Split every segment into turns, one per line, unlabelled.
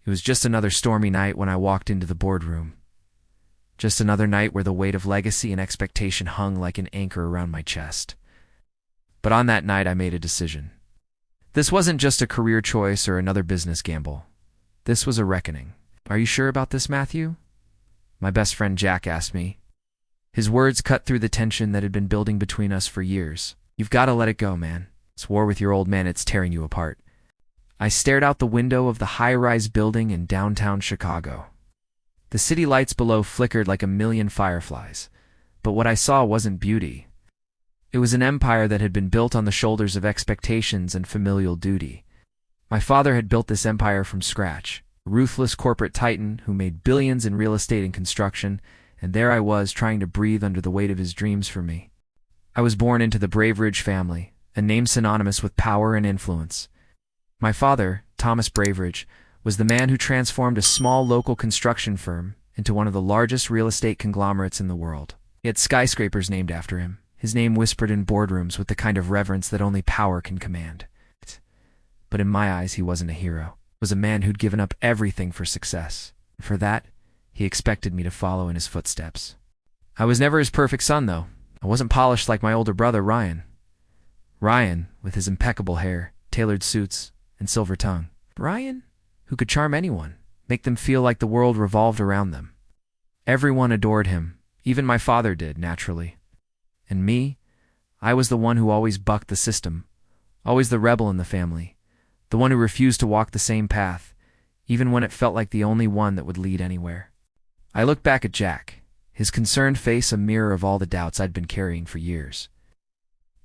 It was just another stormy night when I walked into the boardroom. Just another night where the weight of legacy and expectation hung like an anchor around my chest. But on that night, I made a decision. This wasn't just a career choice or another business gamble. This was a reckoning. "Are you sure about this, Matthew?" my best friend Jack asked me. His words cut through the tension that had been building between us for years. "You've got to let it go, man. It's war with your old man. It's tearing you apart." I stared out the window of the high-rise building in downtown Chicago. The city lights below flickered like a million fireflies, but what I saw wasn't beauty. It was an empire that had been built on the shoulders of expectations and familial duty. My father had built this empire from scratch, a ruthless corporate titan who made billions in real estate and construction, and there I was trying to breathe under the weight of his dreams for me. I was born into the Braveridge family, a name synonymous with power and influence. My father, Thomas Braveridge, was the man who transformed a small local construction firm into one of the largest real estate conglomerates in the world. He had skyscrapers named after him, his name whispered in boardrooms with the kind of reverence that only power can command. But in my eyes, he wasn't a hero. He was a man who'd given up everything for success. For that, he expected me to follow in his footsteps. I was never his perfect son, though. I wasn't polished like my older brother, Ryan. Ryan, with his impeccable hair, tailored suits, and silver tongue. Ryan, who could charm anyone, make them feel like the world revolved around them. Everyone adored him. Even my father did, naturally. And me? I was the one who always bucked the system, always the rebel in the family, the one who refused to walk the same path, even when it felt like the only one that would lead anywhere. I looked back at Jack, his concerned face a mirror of all the doubts I'd been carrying for years.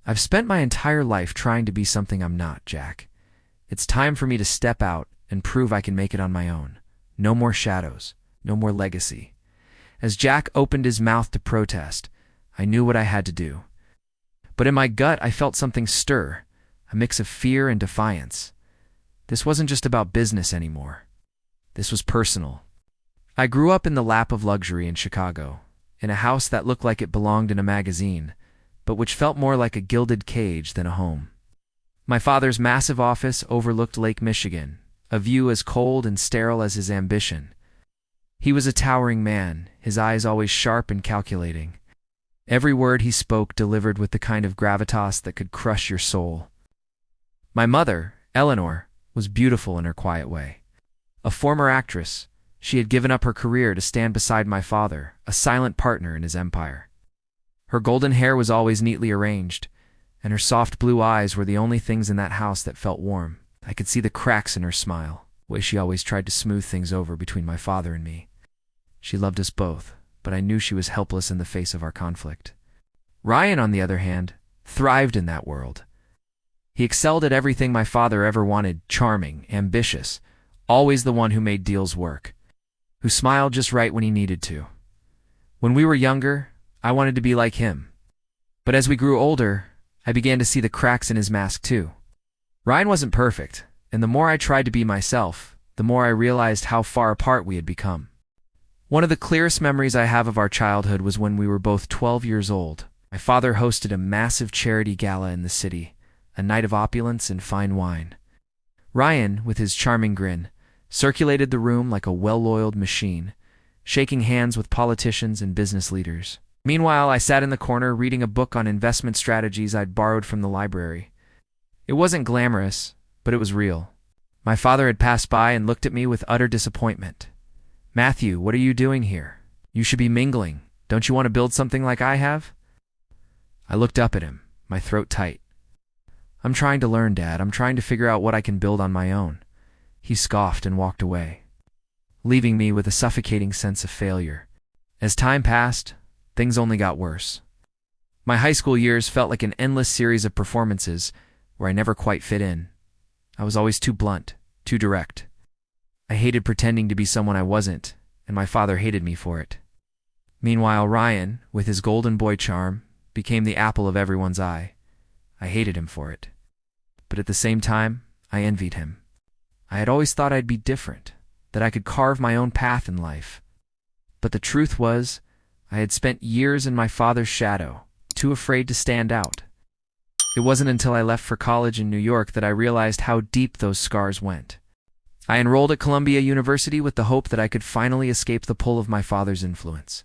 "I've spent my entire life trying to be something I'm not, Jack. It's time for me to step out and prove I can make it on my own. No more shadows, no more legacy." As Jack opened his mouth to protest, I knew what I had to do. But in my gut, I felt something stir, a mix of fear and defiance. This wasn't just about business anymore. This was personal. I grew up in the lap of luxury in Chicago, in a house that looked like it belonged in a magazine, but which felt more like a gilded cage than a home. My father's massive office overlooked Lake Michigan, a view as cold and sterile as his ambition. He was a towering man, his eyes always sharp and calculating. Every word he spoke delivered with the kind of gravitas that could crush your soul. My mother, Eleanor, was beautiful in her quiet way. A former actress, she had given up her career to stand beside my father, a silent partner in his empire. Her golden hair was always neatly arranged, and her soft blue eyes were the only things in that house that felt warm. I could see the cracks in her smile, the way she always tried to smooth things over between my father and me. She loved us both, but I knew she was helpless in the face of our conflict. Ryan, on the other hand, thrived in that world. He excelled at everything my father ever wanted: charming, ambitious, always the one who made deals work, who smiled just right when he needed to. When we were younger, I wanted to be like him. But as we grew older, I began to see the cracks in his mask too. Ryan wasn't perfect, and the more I tried to be myself, the more I realized how far apart we had become. One of the clearest memories I have of our childhood was when we were both 12 years old. My father hosted a massive charity gala in the city, a night of opulence and fine wine. Ryan, with his charming grin, circulated the room like a well-oiled machine, shaking hands with politicians and business leaders. Meanwhile, I sat in the corner reading a book on investment strategies I'd borrowed from the library. It wasn't glamorous, but it was real. My father had passed by and looked at me with utter disappointment. "Matthew, what are you doing here? You should be mingling. Don't you want to build something like I have?" I looked up at him, my throat tight. "I'm trying to learn, Dad. I'm trying to figure out what I can build on my own." He scoffed and walked away, leaving me with a suffocating sense of failure. As time passed, things only got worse. My high school years felt like an endless series of performances where I never quite fit in. I was always too blunt, too direct. I hated pretending to be someone I wasn't, and my father hated me for it. Meanwhile, Ryan, with his golden boy charm, became the apple of everyone's eye. I hated him for it. But at the same time, I envied him. I had always thought I'd be different, that I could carve my own path in life. But the truth was, I had spent years in my father's shadow, too afraid to stand out. It wasn't until I left for college in New York that I realized how deep those scars went. I enrolled at Columbia University with the hope that I could finally escape the pull of my father's influence.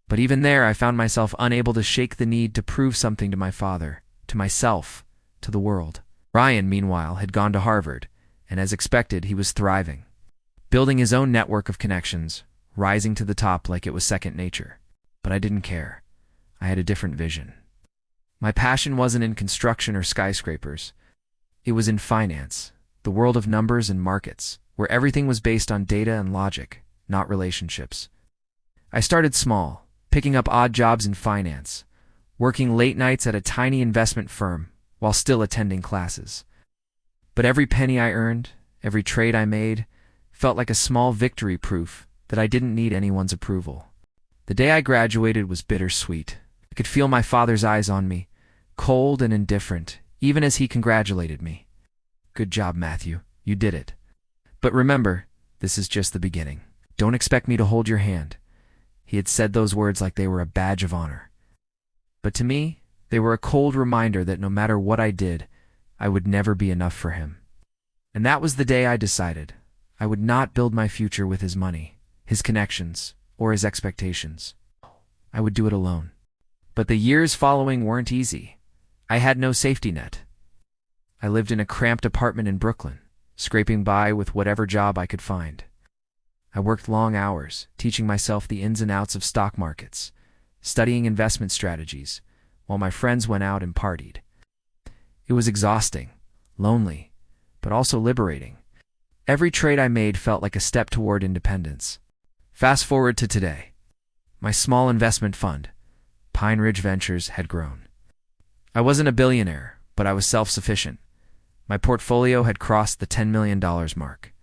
But even there, I found myself unable to shake the need to prove something to my father, to myself, to the world. Ryan, meanwhile, had gone to Harvard, and as expected, he was thriving, building his own network of connections, rising to the top like it was second nature. But I didn't care. I had a different vision. My passion wasn't in construction or skyscrapers. It was in finance, the world of numbers and markets, where everything was based on data and logic, not relationships. I started small, picking up odd jobs in finance, working late nights at a tiny investment firm while still attending classes. But every penny I earned, every trade I made, felt like a small victory proof that I didn't need anyone's approval. The day I graduated was bittersweet. I could feel my father's eyes on me, cold and indifferent, even as he congratulated me. "Good job, Matthew. You did it. But remember, this is just the beginning. Don't expect me to hold your hand." He had said those words like they were a badge of honor. But to me, they were a cold reminder that no matter what I did, I would never be enough for him. And that was the day I decided I would not build my future with his money, his connections, or his expectations. I would do it alone. But the years following weren't easy. I had no safety net. I lived in a cramped apartment in Brooklyn, scraping by with whatever job I could find. I worked long hours, teaching myself the ins and outs of stock markets, studying investment strategies, while my friends went out and partied. It was exhausting, lonely, but also liberating. Every trade I made felt like a step toward independence. Fast forward to today. My small investment fund, Pine Ridge Ventures, had grown. I wasn't a billionaire, but I was self-sufficient. My portfolio had crossed the $10 million mark.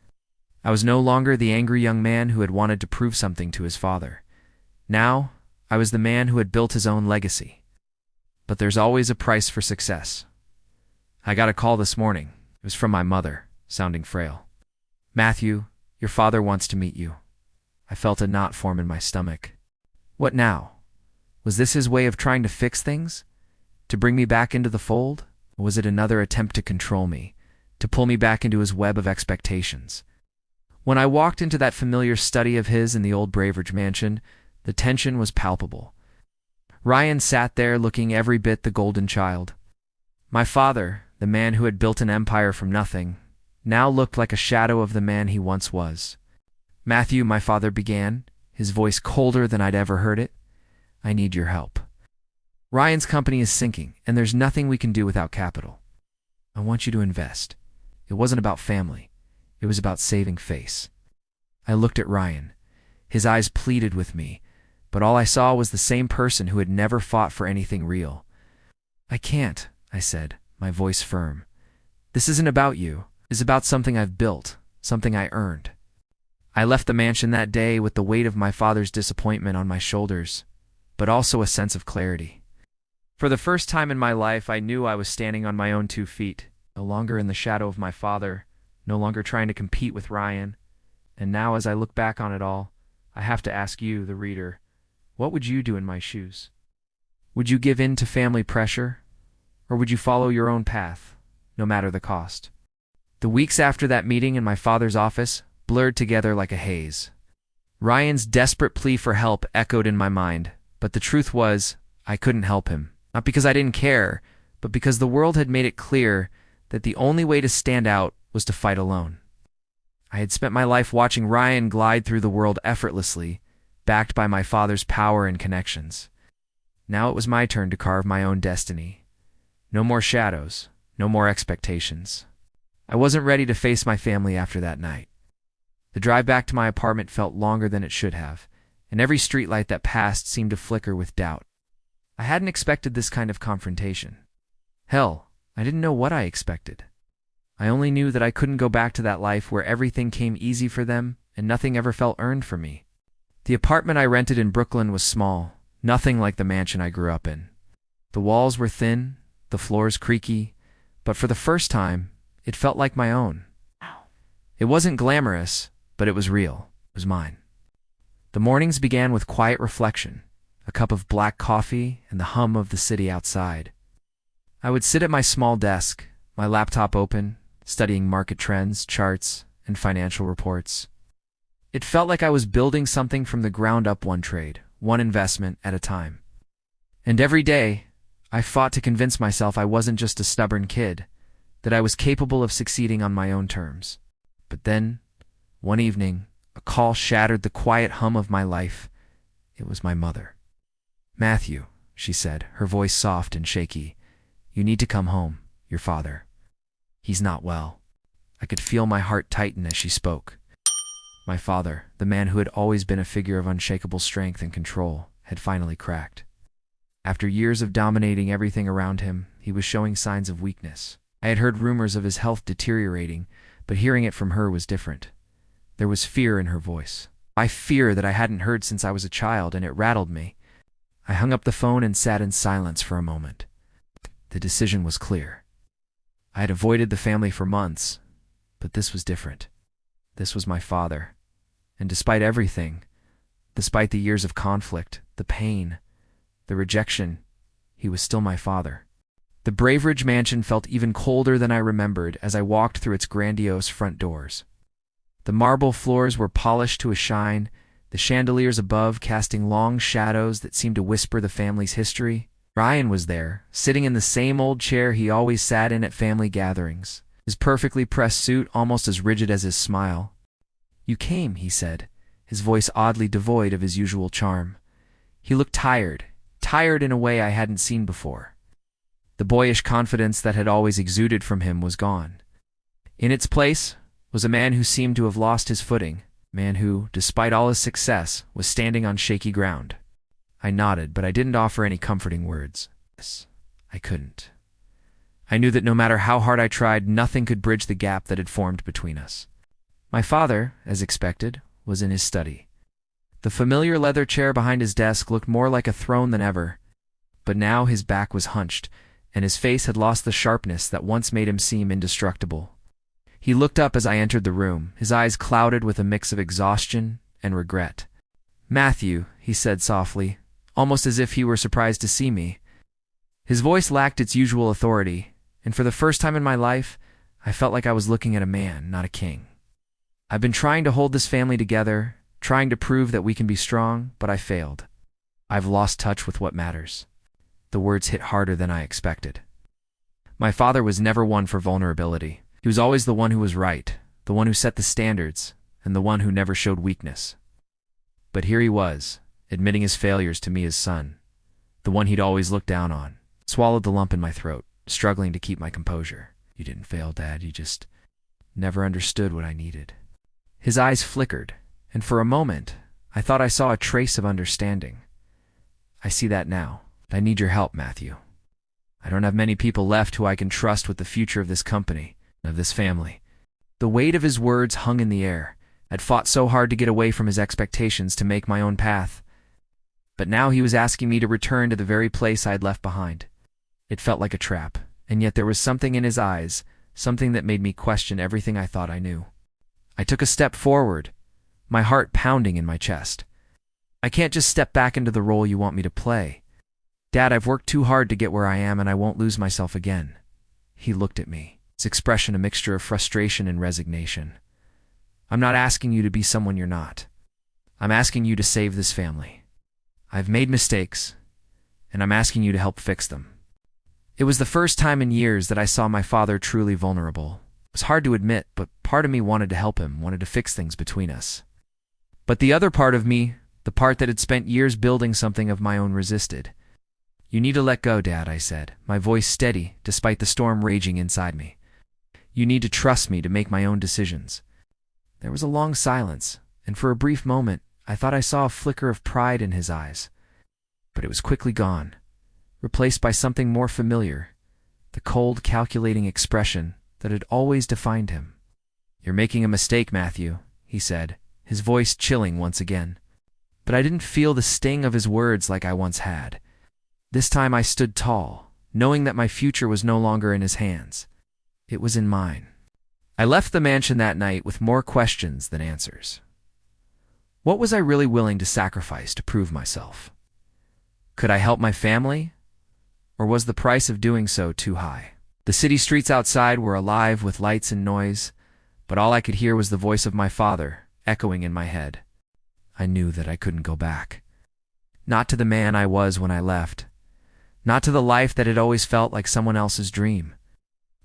I was no longer the angry young man who had wanted to prove something to his father. Now, I was the man who had built his own legacy. But there's always a price for success. I got a call this morning. It was from my mother, sounding frail. "Matthew, your father wants to meet you." I felt a knot form in my stomach. What now? Was this his way of trying to fix things? To bring me back into the fold? Or was it another attempt to control me, to pull me back into his web of expectations? When I walked into that familiar study of his in the old Braveridge mansion, the tension was palpable. Ryan sat there looking every bit the golden child. My father, the man who had built an empire from nothing, now looked like a shadow of the man he once was. "Matthew," my father began, his voice colder than I'd ever heard it, "I need your help. Ryan's company is sinking, and there's nothing we can do without capital. I want you to invest." It wasn't about family. It was about saving face. I looked at Ryan. His eyes pleaded with me, but all I saw was the same person who had never fought for anything real. "I can't," I said, my voice firm. "This isn't about you. It's about something I've built, something I earned." I left the mansion that day with the weight of my father's disappointment on my shoulders, but also a sense of clarity. For the first time in my life, I knew I was standing on my own 2 feet, no longer in the shadow of my father, no longer trying to compete with Ryan. And now, as I look back on it all, I have to ask you, the reader, what would you do in my shoes? Would you give in to family pressure? Or would you follow your own path, no matter the cost? The weeks after that meeting in my father's office blurred together like a haze. Ryan's desperate plea for help echoed in my mind, but the truth was, I couldn't help him. Not because I didn't care, but because the world had made it clear that the only way to stand out was to fight alone. I had spent my life watching Ryan glide through the world effortlessly, backed by my father's power and connections. Now it was my turn to carve my own destiny. No more shadows, no more expectations. I wasn't ready to face my family after that night. The drive back to my apartment felt longer than it should have, and every streetlight that passed seemed to flicker with doubt. I hadn't expected this kind of confrontation. Hell, I didn't know what I expected. I only knew that I couldn't go back to that life where everything came easy for them and nothing ever felt earned for me. The apartment I rented in Brooklyn was small, nothing like the mansion I grew up in. The walls were thin, the floors creaky, but for the first time, it felt like my own. It wasn't glamorous, but it was real. It was mine. The mornings began with quiet reflection, a cup of black coffee and the hum of the city outside. I would sit at my small desk, my laptop open, studying market trends, charts, and financial reports. It felt like I was building something from the ground up, one trade, one investment at a time. And every day, I fought to convince myself I wasn't just a stubborn kid, that I was capable of succeeding on my own terms. But then, one evening, a call shattered the quiet hum of my life. It was my mother. "Matthew," she said, her voice soft and shaky, "you need to come home. Your father. He's not well." I could feel my heart tighten as she spoke. My father, the man who had always been a figure of unshakable strength and control, had finally cracked. After years of dominating everything around him, he was showing signs of weakness. I had heard rumors of his health deteriorating, but hearing it from her was different. There was fear in her voice. I fear that I hadn't heard since I was a child, and it rattled me. I hung up the phone and sat in silence for a moment. The decision was clear. I had avoided the family for months, but this was different. This was my father. And despite everything, despite the years of conflict, the pain, the rejection, he was still my father. The Braveridge mansion felt even colder than I remembered as I walked through its grandiose front doors. The marble floors were polished to a shine, the chandeliers above casting long shadows that seemed to whisper the family's history. Ryan was there, sitting in the same old chair he always sat in at family gatherings, his perfectly pressed suit almost as rigid as his smile. "You came," he said, his voice oddly devoid of his usual charm. He looked tired in a way I hadn't seen before. The boyish confidence that had always exuded from him was gone. In its place was a man who seemed to have lost his footing, a man who, despite all his success, was standing on shaky ground. I nodded, but I didn't offer any comforting words. I couldn't. I knew that no matter how hard I tried, nothing could bridge the gap that had formed between us. My father, as expected, was in his study. The familiar leather chair behind his desk looked more like a throne than ever, but now his back was hunched, and his face had lost the sharpness that once made him seem indestructible. He looked up as I entered the room, his eyes clouded with a mix of exhaustion and regret. "Matthew," he said softly, almost as if he were surprised to see me. His voice lacked its usual authority, and for the first time in my life, I felt like I was looking at a man, not a king. "I've been trying to hold this family together, trying to prove that we can be strong, but I failed. I've lost touch with what matters." The words hit harder than I expected. My father was never one for vulnerability. He was always the one who was right, the one who set the standards, and the one who never showed weakness. But here he was, admitting his failures to me as son, the one he'd always looked down on. Swallowed the lump in my throat, struggling to keep my composure. "You didn't fail, Dad. You just never understood what I needed." His eyes flickered, and for a moment, I thought I saw a trace of understanding. "I see that now. I need your help, Matthew. I don't have many people left who I can trust with the future of this company, of this family." The weight of his words hung in the air. I'd fought so hard to get away from his expectations, to make my own path. But now he was asking me to return to the very place I had left behind. It felt like a trap, and yet there was something in his eyes, something that made me question everything I thought I knew. I took a step forward, my heart pounding in my chest. "I can't just step back into the role you want me to play. Dad, I've worked too hard to get where I am, and I won't lose myself again." He looked at me, his expression a mixture of frustration and resignation. "I'm not asking you to be someone you're not. I'm asking you to save this family. I've made mistakes, and I'm asking you to help fix them." It was the first time in years that I saw my father truly vulnerable. It was hard to admit, but part of me wanted to help him, wanted to fix things between us. But the other part of me, the part that had spent years building something of my own, resisted. "You need to let go, Dad," I said, my voice steady despite the storm raging inside me. "You need to trust me to make my own decisions." There was a long silence, and for a brief moment, I thought I saw a flicker of pride in his eyes. But it was quickly gone, replaced by something more familiar, the cold, calculating expression that had always defined him. "You're making a mistake, Matthew," he said, his voice chilling once again. But I didn't feel the sting of his words like I once had. This time I stood tall, knowing that my future was no longer in his hands. It was in mine. I left the mansion that night with more questions than answers. What was I really willing to sacrifice to prove myself? Could I help my family? Or was the price of doing so too high? The city streets outside were alive with lights and noise, but all I could hear was the voice of my father echoing in my head. I knew that I couldn't go back. Not to the man I was when I left. Not to the life that had always felt like someone else's dream.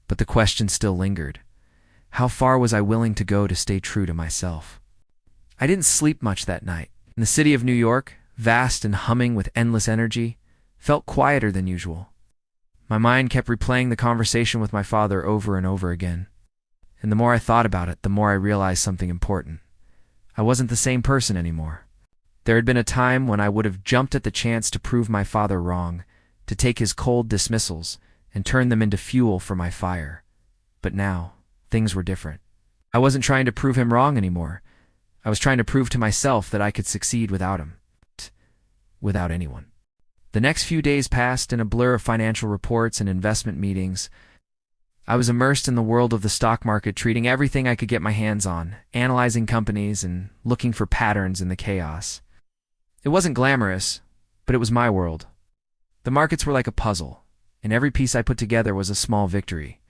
But the question still lingered. How far was I willing to go to stay true to myself? I didn't sleep much that night. In the city of New York, vast and humming with endless energy, felt quieter than usual. My mind kept replaying the conversation with my father over and over again. And the more I thought about it, the more I realized something important. I wasn't the same person anymore. There had been a time when I would have jumped at the chance to prove my father wrong, to take his cold dismissals and turn them into fuel for my fire. But now, things were different. I wasn't trying to prove him wrong anymore. I was trying to prove to myself that I could succeed without him. Without anyone. The next few days passed in a blur of financial reports and investment meetings. I was immersed in the world of the stock market, treating everything I could get my hands on, analyzing companies and looking for patterns in the chaos. It wasn't glamorous, but it was my world. The markets were like a puzzle, and every piece I put together was a small victory.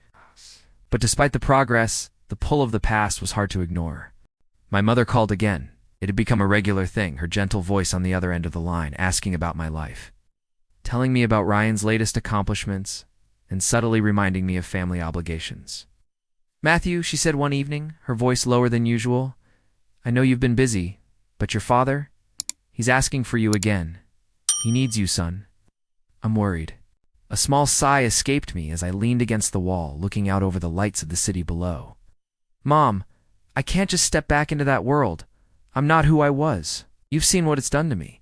But despite the progress, the pull of the past was hard to ignore. My mother called again. It had become a regular thing, her gentle voice on the other end of the line, asking about my life, telling me about Ryan's latest accomplishments, and subtly reminding me of family obligations. "Matthew," she said one evening, her voice lower than usual, "I know you've been busy, but your father? He's asking for you again. He needs you, son." I'm worried. A small sigh escaped me as I leaned against the wall, looking out over the lights of the city below. "Mom, I can't just step back into that world. I'm not who I was. You've seen what it's done to me.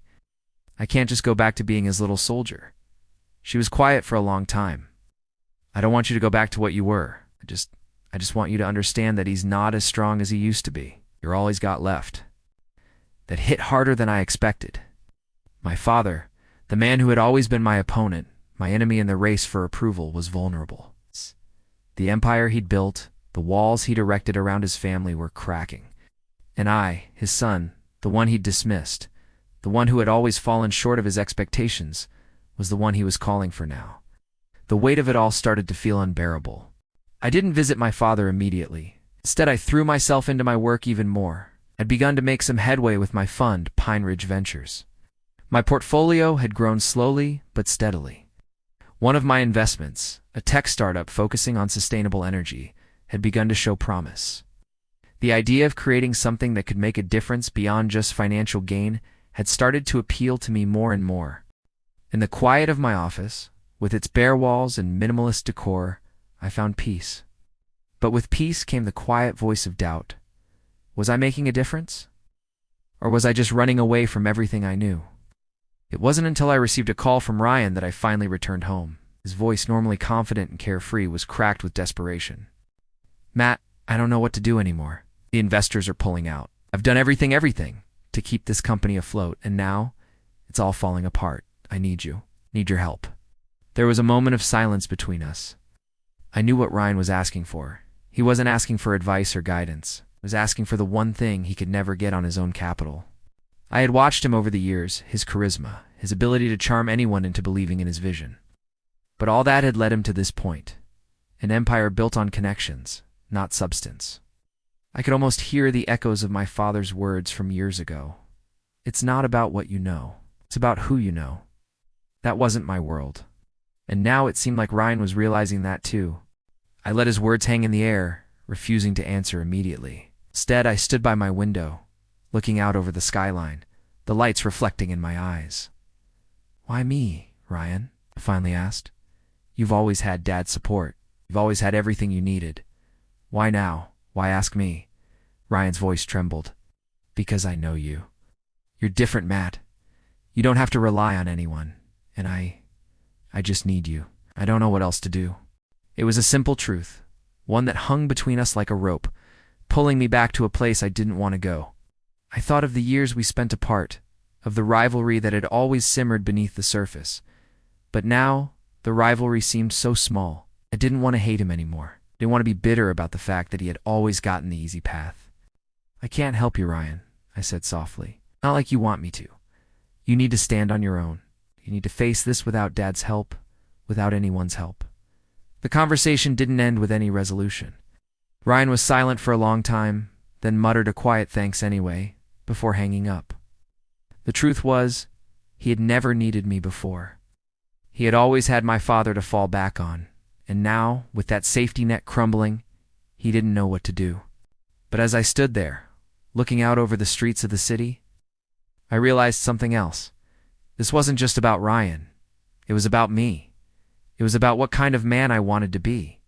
I can't just go back to being his little soldier." She was quiet for a long time. "I don't want you to go back to what you were. I just want you to understand that he's not as strong as he used to be. You're all he's got left." That hit harder than I expected. My father, the man who had always been my opponent, my enemy in the race for approval, was vulnerable. The empire he'd built, the walls he'd erected around his family were cracking. And I, his son, the one he'd dismissed, the one who had always fallen short of his expectations, was the one he was calling for now. The weight of it all started to feel unbearable. I didn't visit my father immediately. Instead, I threw myself into my work even more. I'd begun to make some headway with my fund, Pine Ridge Ventures. My portfolio had grown slowly but steadily. One of my investments, a tech startup focusing on sustainable energy, had begun to show promise. The idea of creating something that could make a difference beyond just financial gain had started to appeal to me more and more. In the quiet of my office, with its bare walls and minimalist decor, I found peace. But with peace came the quiet voice of doubt. Was I making a difference? Or was I just running away from everything I knew? It wasn't until I received a call from Ryan that I finally returned home. His voice, normally confident and carefree, was cracked with desperation. "Matt, I don't know what to do anymore. The investors are pulling out. I've done everything to keep this company afloat, and now it's all falling apart. I need you. Need your help." There was a moment of silence between us. I knew what Ryan was asking for. He wasn't asking for advice or guidance. He was asking for the one thing he could never get on his own capital. I had watched him over the years, his charisma, his ability to charm anyone into believing in his vision. But all that had led him to this point, an empire built on connections, not substance. I could almost hear the echoes of my father's words from years ago. "It's not about what you know. It's about who you know." That wasn't my world. And now it seemed like Ryan was realizing that too. I let his words hang in the air, refusing to answer immediately. Instead, I stood by my window, looking out over the skyline, the lights reflecting in my eyes. "Why me, Ryan?" I finally asked. "You've always had Dad's support. You've always had everything you needed. Why now? Why ask me?" Ryan's voice trembled. "Because I know you. You're different, Matt. You don't have to rely on anyone. And I just need you. I don't know what else to do." It was a simple truth, one that hung between us like a rope, pulling me back to a place I didn't want to go. I thought of the years we spent apart, of the rivalry that had always simmered beneath the surface. But now, the rivalry seemed so small. I didn't want to hate him anymore. I didn't want to be bitter about the fact that he had always gotten the easy path. "I can't help you, Ryan," I said softly. "Not like you want me to. You need to stand on your own. You need to face this without Dad's help, without anyone's help." The conversation didn't end with any resolution. Ryan was silent for a long time, then muttered a quiet thanks anyway, before hanging up. The truth was, he had never needed me before. He had always had my father to fall back on, and now, with that safety net crumbling, he didn't know what to do. But as I stood there, looking out over the streets of the city, I realized something else. This wasn't just about Ryan. It was about me. It was about what kind of man I wanted to be.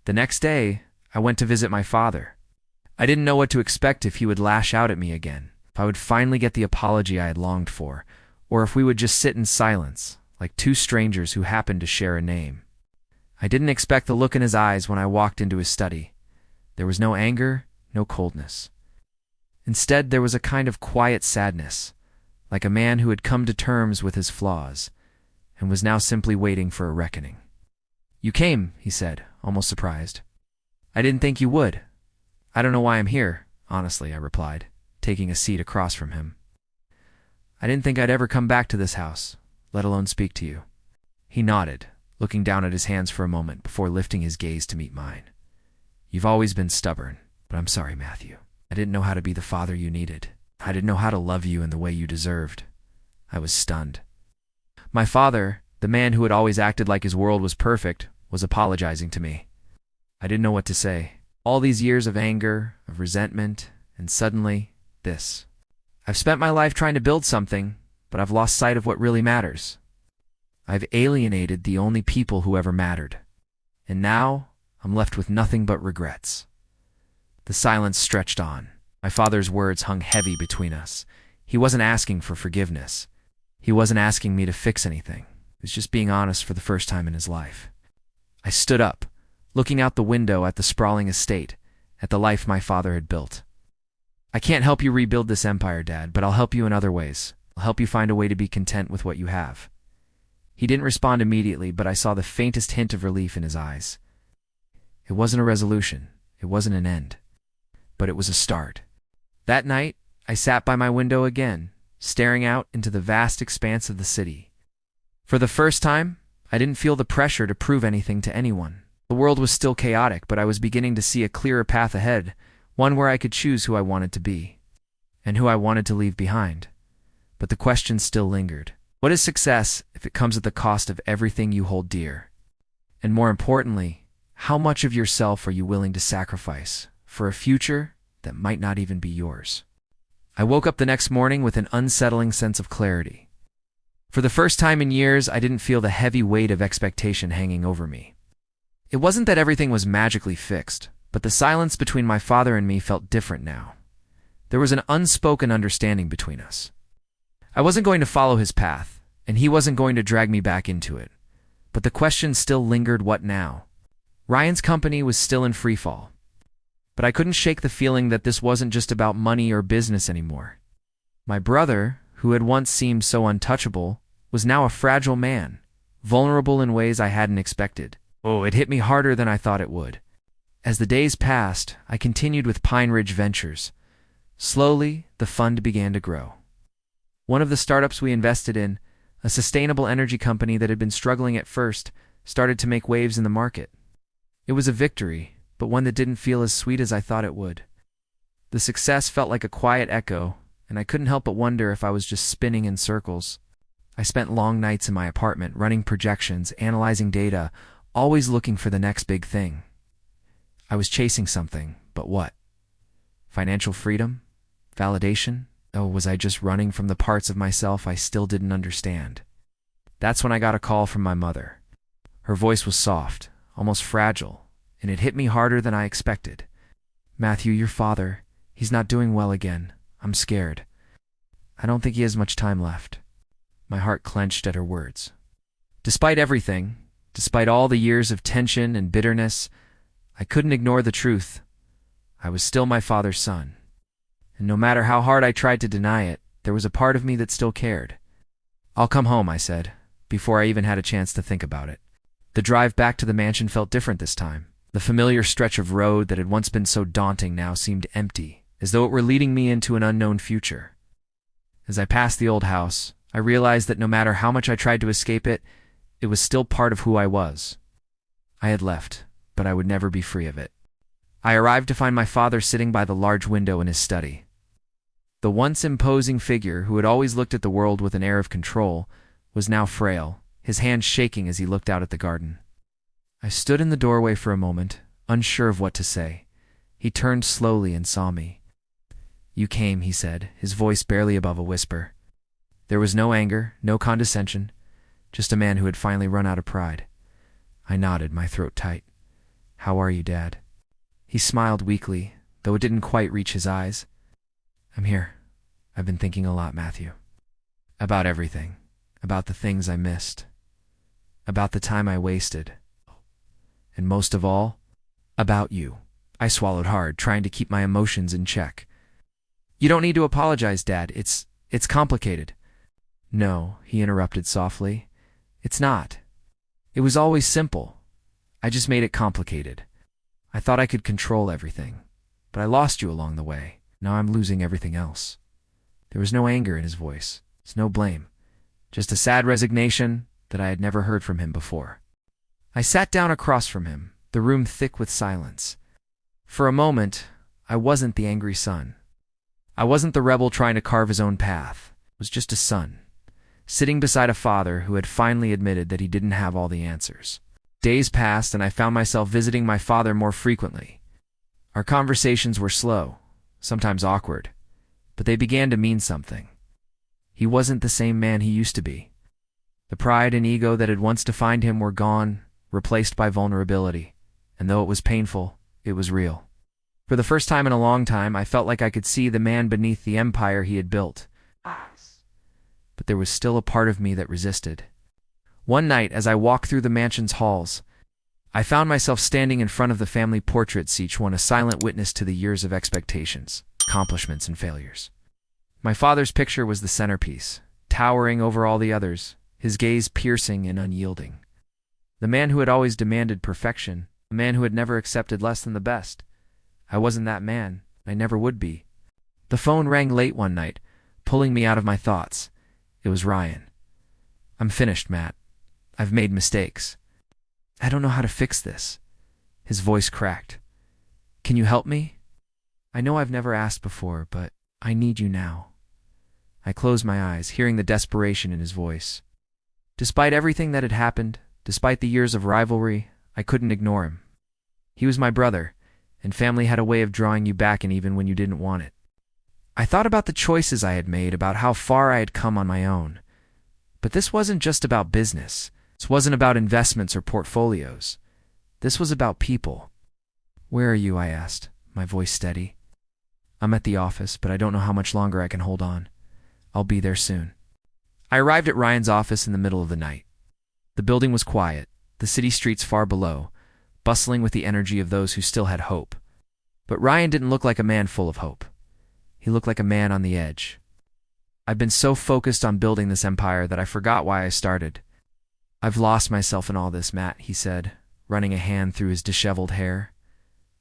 The next day, I went to visit my father. I didn't know what to expect, if he would lash out at me again, if I would finally get the apology I had longed for, or if we would just sit in silence, like two strangers who happened to share a name. I didn't expect the look in his eyes when I walked into his study. There was no anger, no coldness. Instead, there was a kind of quiet sadness, like a man who had come to terms with his flaws, and was now simply waiting for a reckoning. "You came," he said, almost surprised. "I didn't think you would." "I don't know why I'm here, honestly," I replied, taking a seat across from him. "I didn't think I'd ever come back to this house, let alone speak to you." He nodded, looking down at his hands for a moment before lifting his gaze to meet mine. "You've always been stubborn, but I'm sorry, Matthew. I didn't know how to be the father you needed. I didn't know how to love you in the way you deserved." I was stunned. My father, the man who had always acted like his world was perfect, was apologizing to me. I didn't know what to say. All these years of anger, of resentment, and suddenly, this. I've spent my life trying to build something, but I've lost sight of what really matters. I've alienated the only people who ever mattered. And now, I'm left with nothing but regrets. The silence stretched on. My father's words hung heavy between us. He wasn't asking for forgiveness. He wasn't asking me to fix anything. He was just being honest for the first time in his life. I stood up, looking out the window at the sprawling estate, at the life my father had built. "I can't help you rebuild this empire, Dad, but I'll help you in other ways. I'll help you find a way to be content with what you have." He didn't respond immediately, but I saw the faintest hint of relief in his eyes. It wasn't a resolution. It wasn't an end. But it was a start. That night, I sat by my window again, staring out into the vast expanse of the city. For the first time, I didn't feel the pressure to prove anything to anyone. The world was still chaotic, but I was beginning to see a clearer path ahead, one where I could choose who I wanted to be, and who I wanted to leave behind. But the question still lingered. What is success if it comes at the cost of everything you hold dear? And more importantly, how much of yourself are you willing to sacrifice for a future that might not even be yours? I woke up the next morning with an unsettling sense of clarity. For the first time in years, I didn't feel the heavy weight of expectation hanging over me. It wasn't that everything was magically fixed, but the silence between my father and me felt different now. There was an unspoken understanding between us. I wasn't going to follow his path, and he wasn't going to drag me back into it. But the question still lingered: what now? Ryan's company was still in freefall. But I couldn't shake the feeling that this wasn't just about money or business anymore. My brother, who had once seemed so untouchable, was now a fragile man, vulnerable in ways I hadn't expected. Oh, it hit me harder than I thought it would. As the days passed, I continued with Pine Ridge Ventures. Slowly, the fund began to grow. One of the startups we invested in, a sustainable energy company that had been struggling at first, started to make waves in the market. It was a victory, but one that didn't feel as sweet as I thought it would. The success felt like a quiet echo, and I couldn't help but wonder if I was just spinning in circles. I spent long nights in my apartment, running projections, analyzing data, always looking for the next big thing. I was chasing something, but what? Financial freedom? Validation? Oh, was I just running from the parts of myself I still didn't understand? That's when I got a call from my mother. Her voice was soft, almost fragile, and it hit me harder than I expected. "Matthew, your father, he's not doing well again. I'm scared. I don't think he has much time left." My heart clenched at her words. Despite everything, despite all the years of tension and bitterness, I couldn't ignore the truth. I was still my father's son. And no matter how hard I tried to deny it, there was a part of me that still cared. "I'll come home," I said, before I even had a chance to think about it. The drive back to the mansion felt different this time. The familiar stretch of road that had once been so daunting now seemed empty, as though it were leading me into an unknown future. As I passed the old house, I realized that no matter how much I tried to escape it, it was still part of who I was. I had left, but I would never be free of it. I arrived to find my father sitting by the large window in his study. The once imposing figure, who had always looked at the world with an air of control, was now frail, his hands shaking as he looked out at the garden. I stood in the doorway for a moment, unsure of what to say. He turned slowly and saw me. "You came," he said, his voice barely above a whisper. There was no anger, no condescension, just a man who had finally run out of pride. I nodded, my throat tight. "How are you, Dad?" He smiled weakly, though it didn't quite reach his eyes. "I'm here. I've been thinking a lot, Matthew. About everything. About the things I missed. About the time I wasted. And most of all, about you." I swallowed hard, trying to keep my emotions in check. "You don't need to apologize, Dad. It's complicated." "No," he interrupted softly. "It's not. It was always simple. I just made it complicated. I thought I could control everything, but I lost you along the way. Now I'm losing everything else." There was no anger in his voice. It's no blame. Just a sad resignation that I had never heard from him before. I sat down across from him, the room thick with silence. For a moment, I wasn't the angry son. I wasn't the rebel trying to carve his own path. I was just a son, sitting beside a father who had finally admitted that he didn't have all the answers. Days passed, and I found myself visiting my father more frequently. Our conversations were slow, sometimes awkward, but they began to mean something. He wasn't the same man he used to be. The pride and ego that had once defined him were gone, replaced by vulnerability, and though it was painful, it was real. For the first time in a long time, I felt like I could see the man beneath the empire he had built. But there was still a part of me that resisted. One night, as I walked through the mansion's halls, I found myself standing in front of the family portraits, each one a silent witness to the years of expectations, accomplishments, and failures. My father's picture was the centerpiece, towering over all the others, his gaze piercing and unyielding. The man who had always demanded perfection, the man who had never accepted less than the best. I wasn't that man. I never would be. The phone rang late one night, pulling me out of my thoughts. It was Ryan. "I'm finished, Matt. I've made mistakes. I don't know how to fix this." His voice cracked. "Can you help me? I know I've never asked before, but I need you now." I closed my eyes, hearing the desperation in his voice. Despite everything that had happened, despite the years of rivalry, I couldn't ignore him. He was my brother, and family had a way of drawing you back in even when you didn't want it. I thought about the choices I had made, about how far I had come on my own. But this wasn't just about business. This wasn't about investments or portfolios. This was about people. "Where are you?" I asked, my voice steady. "I'm at the office, but I don't know how much longer I can hold on. I'll be there soon." I arrived at Ryan's office in the middle of the night. The building was quiet, the city streets far below, bustling with the energy of those who still had hope. But Ryan didn't look like a man full of hope. He looked like a man on the edge. I've been so focused on building this empire that I forgot why I started. "I've lost myself in all this, Matt," he said, running a hand through his disheveled hair.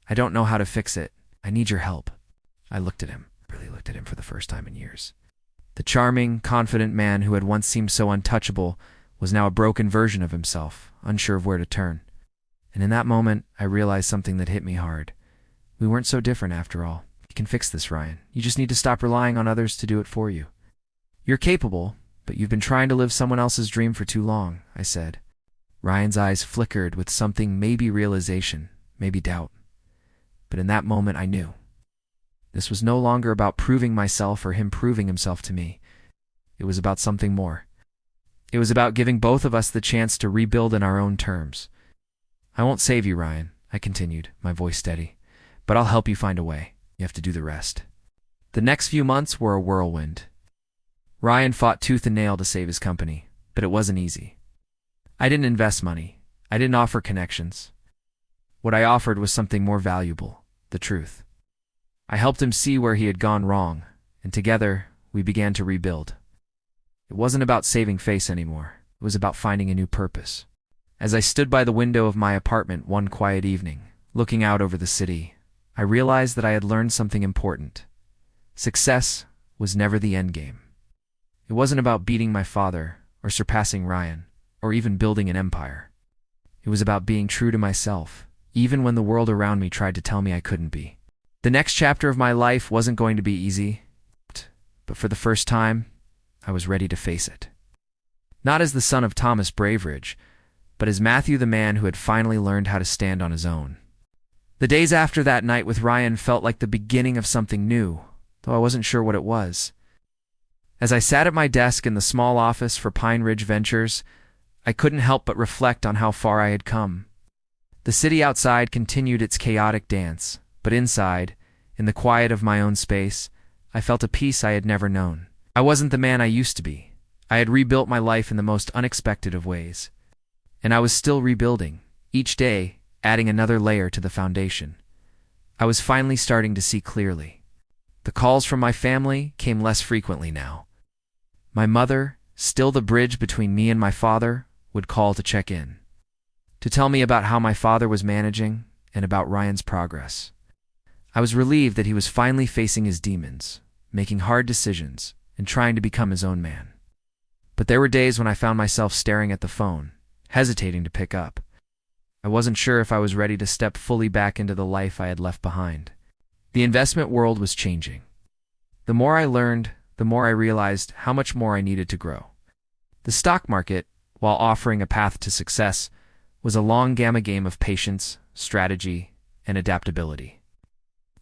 "I don't know how to fix it. I need your help." I looked at him, really looked at him for the first time in years. The charming, confident man who had once seemed so untouchable was now a broken version of himself, unsure of where to turn. And in that moment, I realized something that hit me hard. We weren't so different after all. "You can fix this, Ryan. You just need to stop relying on others to do it for you. You're capable, but you've been trying to live someone else's dream for too long," I said. Ryan's eyes flickered with something, maybe realization, maybe doubt. But in that moment, I knew. This was no longer about proving myself or him proving himself to me. It was about something more. It was about giving both of us the chance to rebuild in our own terms. "I won't save you, Ryan," I continued, my voice steady, "but I'll help you find a way. You have to do the rest." The next few months were a whirlwind. Ryan fought tooth and nail to save his company, but it wasn't easy. I didn't invest money. I didn't offer connections. What I offered was something more valuable, the truth. I helped him see where he had gone wrong, and together we began to rebuild. It wasn't about saving face anymore. It was about finding a new purpose. As I stood by the window of my apartment one quiet evening, looking out over the city, I realized that I had learned something important. Success was never the end game. It wasn't about beating my father, or surpassing Ryan, or even building an empire. It was about being true to myself, even when the world around me tried to tell me I couldn't be. The next chapter of my life wasn't going to be easy, but for the first time, I was ready to face it. Not as the son of Thomas Braveridge, but as Matthew, the man who had finally learned how to stand on his own. The days after that night with Ryan felt like the beginning of something new, though I wasn't sure what it was. As I sat at my desk in the small office for Pine Ridge Ventures, I couldn't help but reflect on how far I had come. The city outside continued its chaotic dance, but inside, in the quiet of my own space, I felt a peace I had never known. I wasn't the man I used to be. I had rebuilt my life in the most unexpected of ways. And I was still rebuilding, each day adding another layer to the foundation. I was finally starting to see clearly. The calls from my family came less frequently now. My mother, still the bridge between me and my father, would call to check in, to tell me about how my father was managing and about Ryan's progress. I was relieved that he was finally facing his demons, making hard decisions, and trying to become his own man. But there were days when I found myself staring at the phone, hesitating to pick up. I wasn't sure if I was ready to step fully back into the life I had left behind. The investment world was changing. The more I learned, the more I realized how much more I needed to grow. The stock market, while offering a path to success, was a long game of patience, strategy, and adaptability.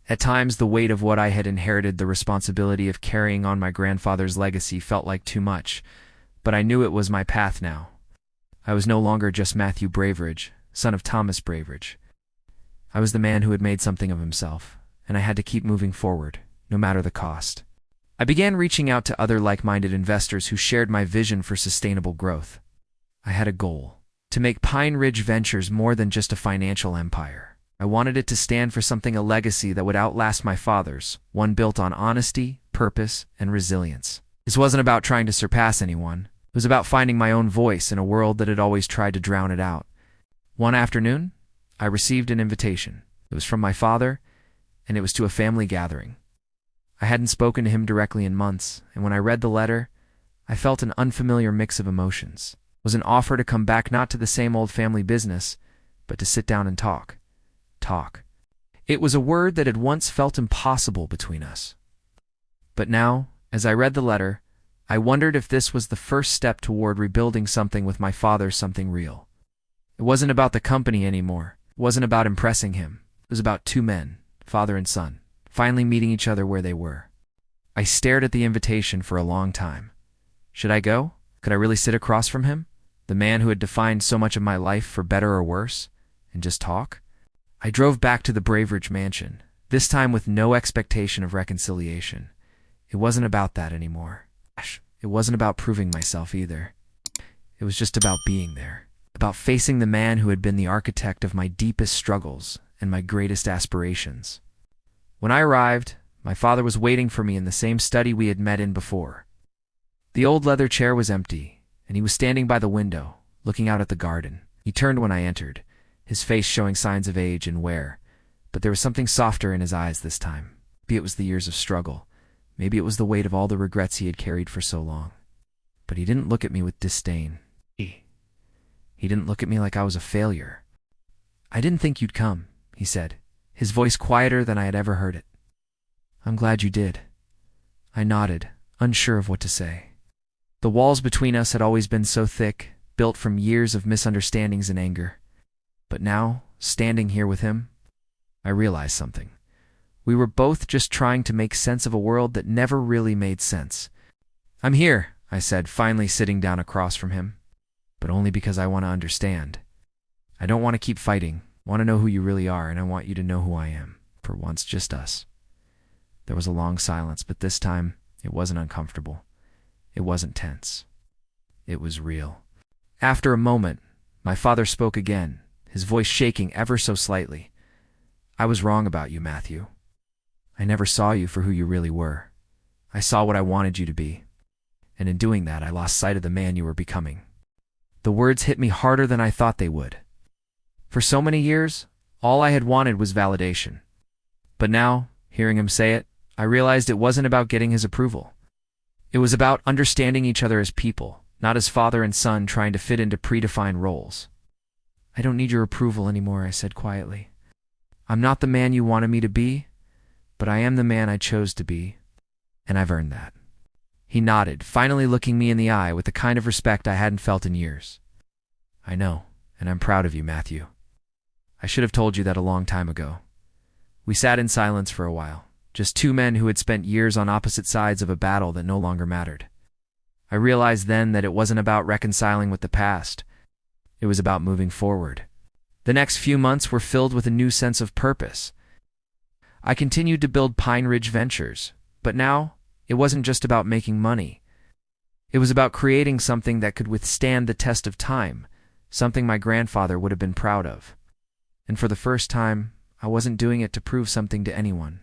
At times, the weight of what I had inherited, the responsibility of carrying on my grandfather's legacy, felt like too much, but I knew it was my path now. I was no longer just Matthew Braveridge, son of Thomas Braveridge. I was the man who had made something of himself, and I had to keep moving forward, no matter the cost. I began reaching out to other like-minded investors who shared my vision for sustainable growth. I had a goal: to make Pine Ridge Ventures more than just a financial empire. I wanted it to stand for something, a legacy that would outlast my father's, one built on honesty, purpose, and resilience. This wasn't about trying to surpass anyone. It was about finding my own voice in a world that had always tried to drown it out. One afternoon, I received an invitation. It was from my father, and it was to a family gathering. I hadn't spoken to him directly in months, and when I read the letter, I felt an unfamiliar mix of emotions. It was an offer to come back, not to the same old family business, but to sit down and talk. Talk. It was a word that had once felt impossible between us. But now, as I read the letter, I wondered if this was the first step toward rebuilding something with my father, something real. It wasn't about the company anymore. It wasn't about impressing him. It was about two men, father and son, finally meeting each other where they were. I stared at the invitation for a long time. Should I go? Could I really sit across from him, the man who had defined so much of my life for better or worse, and just talk? I drove back to the Braveridge mansion, this time with no expectation of reconciliation. It wasn't about that anymore. It wasn't about proving myself either. It was just about being there, about facing the man who had been the architect of my deepest struggles and my greatest aspirations. When I arrived, my father was waiting for me in the same study we had met in before. The old leather chair was empty, and he was standing by the window, looking out at the garden. He turned when I entered, his face showing signs of age and wear, but there was something softer in his eyes this time. Maybe it was the years of struggle. Maybe it was the weight of all the regrets he had carried for so long. But he didn't look at me with disdain. He didn't look at me like I was a failure. "I didn't think you'd come," he said, his voice quieter than I had ever heard it. "I'm glad you did." I nodded, unsure of what to say. The walls between us had always been so thick, built from years of misunderstandings and anger. But now, standing here with him, I realized something. We were both just trying to make sense of a world that never really made sense. "I'm here," I said, finally sitting down across from him. "But only because I want to understand. I don't want to keep fighting. I want to know who you really are, and I want you to know who I am. For once, just us." There was a long silence, but this time, it wasn't uncomfortable. It wasn't tense. It was real. After a moment, my father spoke again, his voice shaking ever so slightly. "I was wrong about you, Matthew. I never saw you for who you really were. I saw what I wanted you to be. And in doing that, I lost sight of the man you were becoming." The words hit me harder than I thought they would. For so many years, all I had wanted was validation. But now, hearing him say it, I realized it wasn't about getting his approval. It was about understanding each other as people, not as father and son trying to fit into predefined roles. "I don't need your approval anymore," I said quietly. I'm not the man you wanted me to be, but I am the man I chose to be, and I've earned that." He nodded, finally looking me in the eye with the kind of respect I hadn't felt in years. "I know, and I'm proud of you, Matthew. I should have told you that a long time ago." We sat in silence for a while, just two men who had spent years on opposite sides of a battle that no longer mattered. I realized then that it wasn't about reconciling with the past. It was about moving forward. The next few months were filled with a new sense of purpose. I continued to build Pine Ridge Ventures, but now it wasn't just about making money. It was about creating something that could withstand the test of time, something my grandfather would have been proud of. And for the first time, I wasn't doing it to prove something to anyone.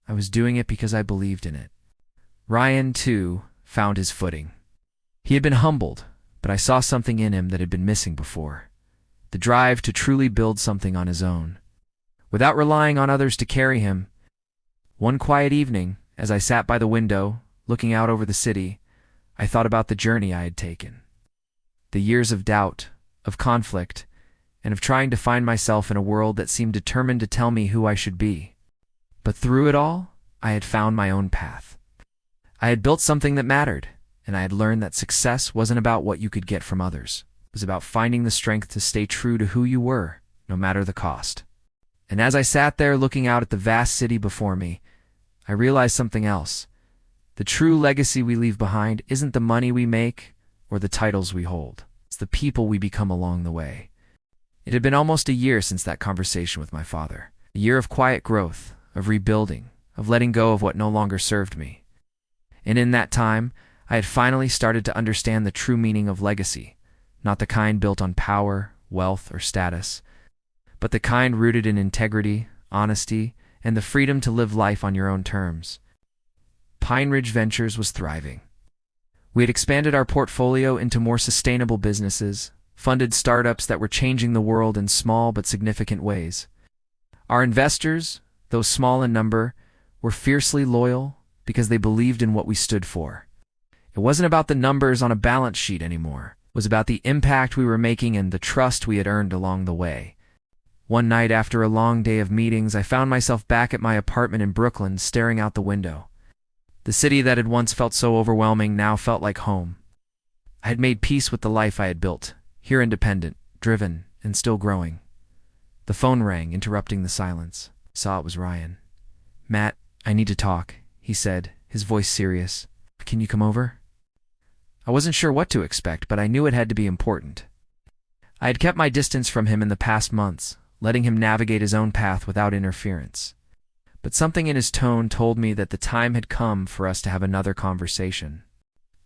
I was doing it because I believed in it. Ryan, too, found his footing. He had been humbled, but I saw something in him that had been missing before. The drive to truly build something on his own, without relying on others to carry him. One quiet evening, as I sat by the window, looking out over the city, I thought about the journey I had taken. The years of doubt, of conflict, and of trying to find myself in a world that seemed determined to tell me who I should be. But through it all, I had found my own path. I had built something that mattered, and I had learned that success wasn't about what you could get from others. It was about finding the strength to stay true to who you were, no matter the cost. And as I sat there looking out at the vast city before me, I realized something else. The true legacy we leave behind isn't the money we make or the titles we hold. It's the people we become along the way. It had been almost a year since that conversation with my father. A year of quiet growth, of rebuilding, of letting go of what no longer served me. And in that time, I had finally started to understand the true meaning of legacy, not the kind built on power, wealth, or status, but the kind rooted in integrity, honesty, and the freedom to live life on your own terms. Pine Ridge Ventures was thriving. We had expanded our portfolio into more sustainable businesses, funded startups that were changing the world in small but significant ways. Our investors, though small in number, were fiercely loyal because they believed in what we stood for. It wasn't about the numbers on a balance sheet anymore. It was about the impact we were making and the trust we had earned along the way. One night after a long day of meetings, I found myself back at my apartment in Brooklyn, staring out the window. The city that had once felt so overwhelming now felt like home. I had made peace with the life I had built, here independent, driven, and still growing. The phone rang, interrupting the silence. I saw it was Ryan. "Matt, I need to talk," he said, his voice serious. "Can you come over?" I wasn't sure what to expect, but I knew it had to be important. I had kept my distance from him in the past months, letting him navigate his own path without interference. But something in his tone told me that the time had come for us to have another conversation.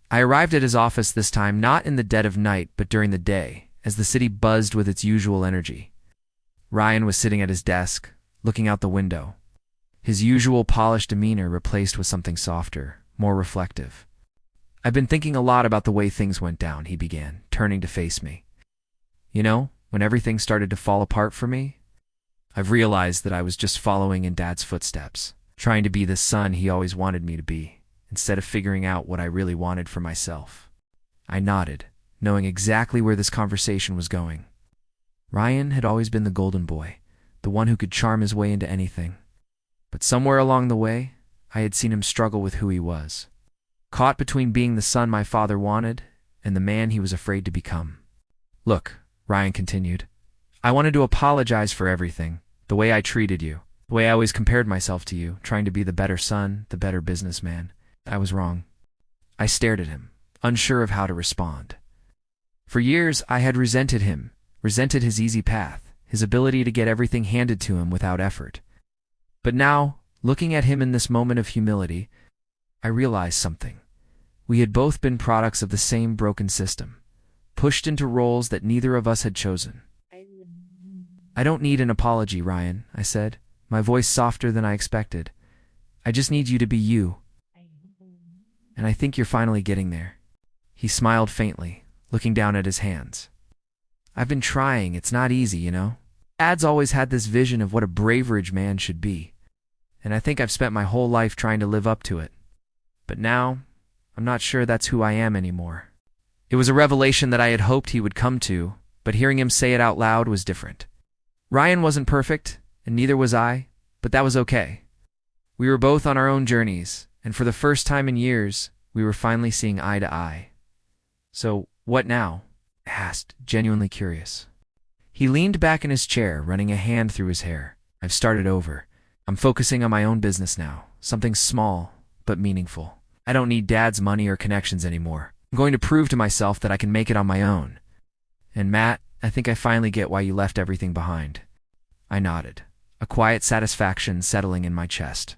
I arrived at his office this time not in the dead of night, but during the day, as the city buzzed with its usual energy. Ryan was sitting at his desk, looking out the window, his usual polished demeanor replaced with something softer, more reflective. "I've been thinking a lot about the way things went down," he began, turning to face me. "You know, when everything started to fall apart for me, I've realized that I was just following in Dad's footsteps, trying to be the son he always wanted me to be, instead of figuring out what I really wanted for myself." I nodded, knowing exactly where this conversation was going. Ryan had always been the golden boy, the one who could charm his way into anything. But somewhere along the way, I had seen him struggle with who he was, caught between being the son my father wanted and the man he was afraid to become. "Look," Ryan continued, "I wanted to apologize for everything, the way I treated you, the way I always compared myself to you, trying to be the better son, the better businessman. I was wrong." I stared at him, unsure of how to respond. For years, I had resented him, resented his easy path, his ability to get everything handed to him without effort. But now, looking at him in this moment of humility, I realized something. We had both been products of the same broken system, pushed into roles that neither of us had chosen. "I don't need an apology, Ryan," I said, my voice softer than I expected. "I just need you to be you. And I think you're finally getting there." He smiled faintly, looking down at his hands. "I've been trying. It's not easy, you know. Dad's always had this vision of what a Braveridge man should be, and I think I've spent my whole life trying to live up to it. But now, I'm not sure that's who I am anymore." It was a revelation that I had hoped he would come to, but hearing him say it out loud was different. Ryan wasn't perfect, and neither was I, but that was okay. We were both on our own journeys, and for the first time in years, we were finally seeing eye to eye. "So, what now?" I asked, genuinely curious. He leaned back in his chair, running a hand through his hair. "I've started over. I'm focusing on my own business now, something small, but meaningful. I don't need Dad's money or connections anymore. I'm going to prove to myself that I can make it on my own. And Matt, I think I finally get why you left everything behind." I nodded, a quiet satisfaction settling in my chest.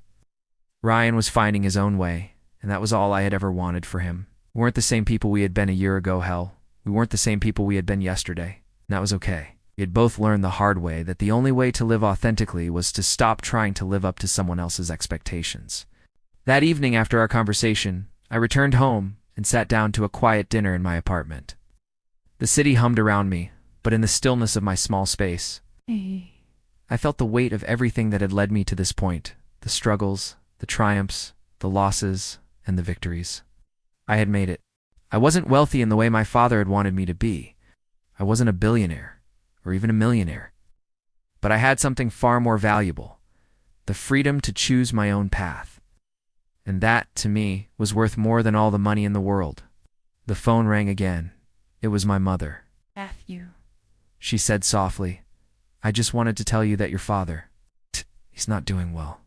Ryan was finding his own way, and that was all I had ever wanted for him. We weren't the same people we had been a year ago, hell. We weren't the same people we had been yesterday, and that was okay. We had both learned the hard way that the only way to live authentically was to stop trying to live up to someone else's expectations. That evening after our conversation, I returned home and sat down to a quiet dinner in my apartment. The city hummed around me, but in the stillness of my small space, I felt the weight of everything that had led me to this point, the struggles, the triumphs, the losses, and the victories. I had made it. I wasn't wealthy in the way my father had wanted me to be. I wasn't a billionaire, or even a millionaire. But I had something far more valuable, the freedom to choose my own path. And that, to me, was worth more than all the money in the world. The phone rang again. It was my mother.
"Matthew,"
she said softly, "I just wanted to tell you that your father, he's not doing well.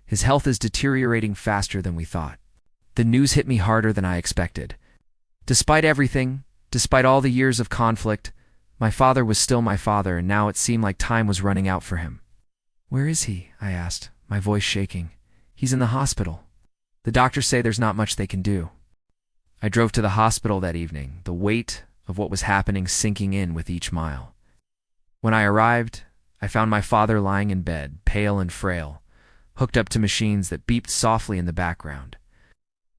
His health is deteriorating faster than we thought." The news hit me harder than I expected. Despite everything, despite all the years of conflict, my father was still my father, and now it seemed like time was running out for him. "Where is he?" I asked, my voice shaking. "He's in the hospital. The doctors say there's not much they can do." I drove to the hospital that evening, the weight of what was happening sinking in with each mile. When I arrived, I found my father lying in bed, pale and frail, hooked up to machines that beeped softly in the background.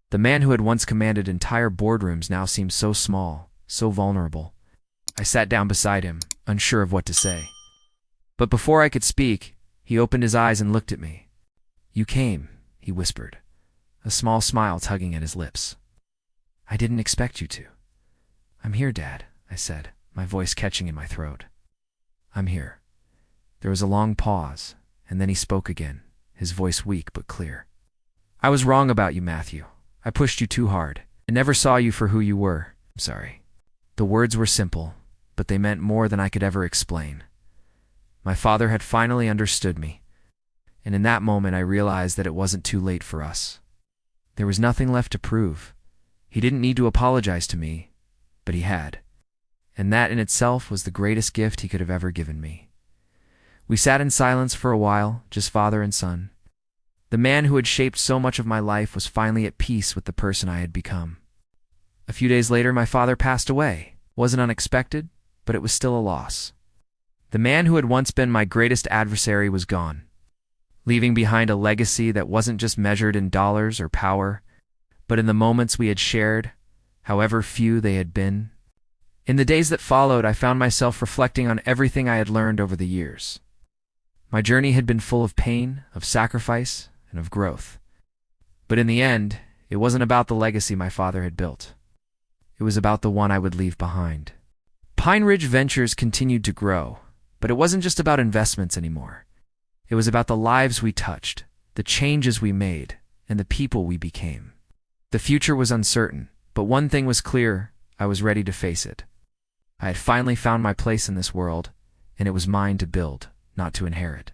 The man who had once commanded entire boardrooms now seemed so small, so vulnerable. I sat down beside him, unsure of what to say. But before I could speak, he opened his eyes and looked at me. "You came," he whispered, a small smile tugging at his lips. "I didn't expect you to." "I'm here, Dad," I said, my voice catching in my throat. "I'm here." There was a long pause, and then he spoke again, his voice weak but clear. "I was wrong about you, Matthew. I pushed you too hard. I never saw you for who you were. I'm sorry." The words were simple, but they meant more than I could ever explain. My father had finally understood me, and in that moment I realized that it wasn't too late for us. There was nothing left to prove. He didn't need to apologize to me, but he had. And that in itself was the greatest gift he could have ever given me. We sat in silence for a while, just father and son. The man who had shaped so much of my life was finally at peace with the person I had become. A few days later, my father passed away. It wasn't unexpected, but it was still a loss. The man who had once been my greatest adversary was gone, leaving behind a legacy that wasn't just measured in dollars or power, but in the moments we had shared, however few they had been. In the days that followed, I found myself reflecting on everything I had learned over the years. My journey had been full of pain, of sacrifice, and of growth. But in the end, it wasn't about the legacy my father had built. It was about the one I would leave behind. Pine Ridge Ventures continued to grow, but it wasn't just about investments anymore. It was about the lives we touched, the changes we made, and the people we became. The future was uncertain, but one thing was clear: I was ready to face it. I had finally found my place in this world, and it was mine to build, not to inherit.